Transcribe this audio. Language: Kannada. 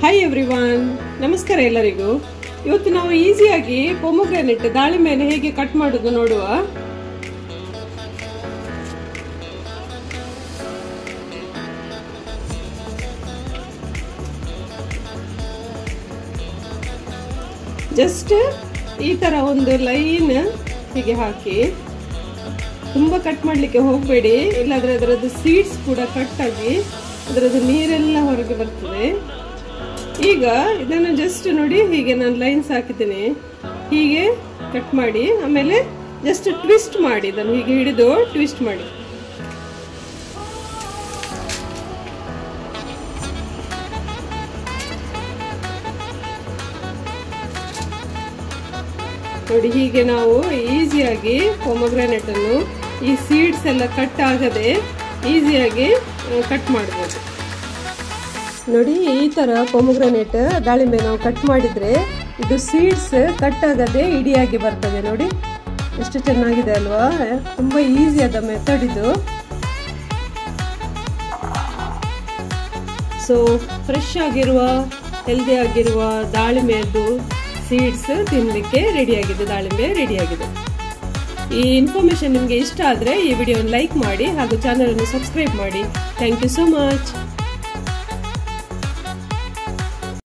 ಹಾಯ್ ಎವ್ರಿವನ್, ನಮಸ್ಕಾರ ಎಲ್ಲರಿಗೂ. ಇವತ್ತು ನಾವು ಈಸಿಯಾಗಿ ಪೊಮೊಗ್ರಾನೇಟ್ ದಾಳಿಂಬೆಯನ್ನು ಹೇಗೆ ಕಟ್ ಮಾಡೋದು ನೋಡುವ. ಜಸ್ಟ್ ಈ ತರ ಒಂದು ಲೈನ್ ಹೀಗೆ ಹಾಕಿ, ತುಂಬಾ ಕಟ್ ಮಾಡ್ಲಿಕ್ಕೆ ಹೋಗಬೇಡಿ, ಇಲ್ಲಾಂದ್ರೆ ಅದರದ್ದು ಸೀಡ್ಸ್ ಕೂಡ ಕಟ್ ಆಗಿ ಅದರದ್ದು ನೀರೆಲ್ಲ ಹೊರಗೆ ಬರ್ತದೆ. ಈಗ ಇದನ್ನು ಜಸ್ಟ್ ನೋಡಿ, ಹೀಗೆ ನಾನು ಲೈನ್ಸ್ ಹಾಕಿದ್ದೀನಿ, ಹೀಗೆ ಕಟ್ ಮಾಡಿ ಆಮೇಲೆ ಜಸ್ಟ್ ಟ್ವಿಸ್ಟ್ ಮಾಡಿ, ಇದನ್ನು ಹೀಗೆ ಹಿಡಿದು ಟ್ವಿಸ್ಟ್ ಮಾಡಿ. ನೋಡಿ, ಹೀಗೆ ನಾವು ಈಸಿಯಾಗಿ ಪೊಮೊಗ್ರಾನೇಟ್ ಅನ್ನು ಈ ಸೀಡ್ಸ್ ಎಲ್ಲ ಕಟ್ ಆಗದೆ ಈಸಿಯಾಗಿ ಕಟ್ ಮಾಡ್ಬೋದು. ನೋಡಿ, ಈ ತರ ಪೊಮೊಗ್ರಾನೇಟ್ ದಾಳಿಂಬೆ ನಾವು ಕಟ್ ಮಾಡಿದ್ರೆ ಇದು ಸೀಡ್ಸ್ ಕಟ್ ಆಗದೆ ಇಡಿಯಾಗಿ ಬರ್ತದೆ. ನೋಡಿ ಎಷ್ಟು ಚೆನ್ನಾಗಿದೆ ಅಲ್ವಾ? ತುಂಬಾ ಈಸಿ ಆದ ಮೆಥಡ್ ಇದು. ಸೊ ಫ್ರೆಶ್ ಆಗಿರುವ ಹೆಲ್ದಿ ಆಗಿರುವ ದಾಳಿಂಬೆಯದ್ದು ಸೀಡ್ಸ್ ತಿನ್ನಲಿಕ್ಕೆ ರೆಡಿಯಾಗಿದೆ, ದಾಳಿಂಬೆ ರೆಡಿಯಾಗಿದೆ. ಈ ಇನ್ಫಾರ್ಮೇಶನ್ ನಿಮಗೆ ಇಷ್ಟ ಆದರೆ ಈ ವಿಡಿಯೋವನ್ನು ಲೈಕ್ ಮಾಡಿ ಹಾಗೂ ಚಾನಲ್ ಅನ್ನು ಸಬ್ಸ್ಕ್ರೈಬ್ ಮಾಡಿ. Thank you so much.